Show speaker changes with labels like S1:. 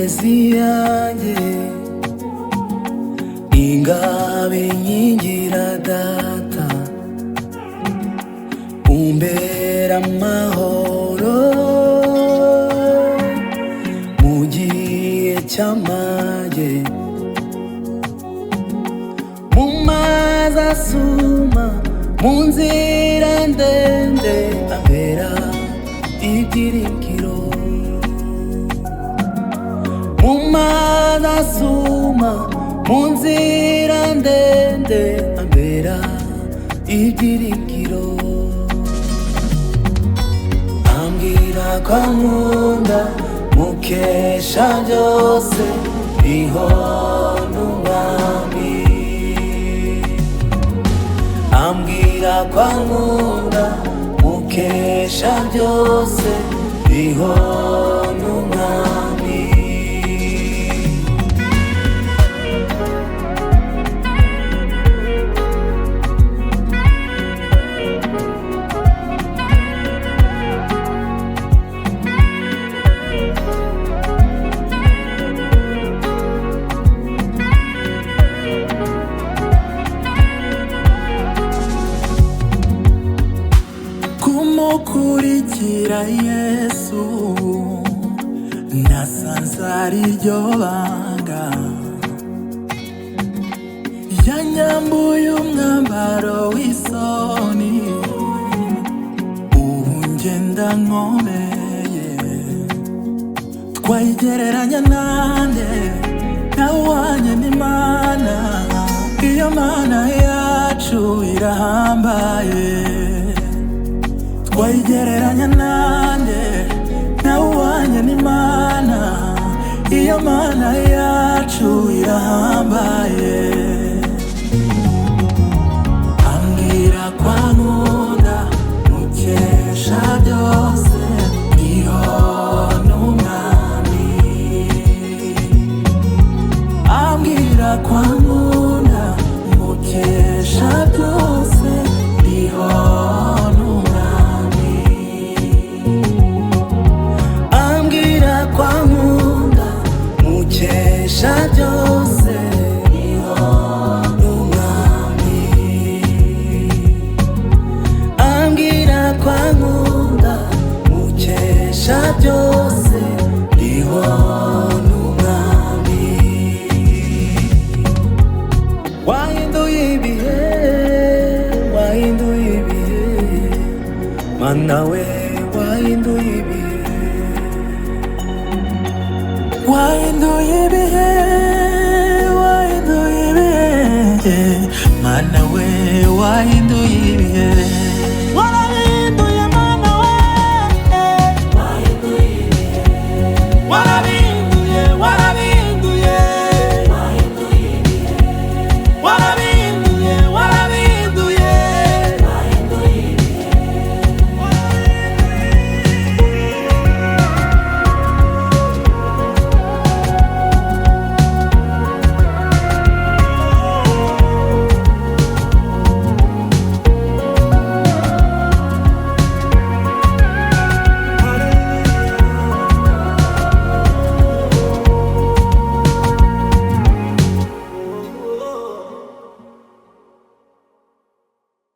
S1: inkomezi yanjye, ingabe nkingira data, umbera amahoro mu gihe cy'amage, mu mazi asuma, mu nzira ndende ambera ibyiringiro, mu mazi asuma, mu nzira ndende ambera ibyiringiro, ambwira ko ankunda mukesha byose biho n'umwami, ambwira ko ankunda mukesha byose biho n'umwami. Kumukurikira Yesu nasanze ari ryo banga, yanyambuye umwambaro w'isoni, ubu ngenda nkomeye. Twayigereranya nande nawanye n'Imana, iyo Mana yacu irahambaye. Twayigereranya nande nawanye n'Imana, iyo Mana yacu irahambaye. Ambwira ko ankunda mukesha byose biho n'umwami, ambwira ko ankunda mukesha byose biho n'umwami, ambwira ko ankunda mukesha byose biho n'umwami, ambwira ko ankunda mukesha byose biho n'umwami. Wahinduye ibihe, wahinduye ibihe, Mana we wahinduye ibihe, wahinduye ibihe, wahinduye ibihe, Mana we wahinduye ibihe.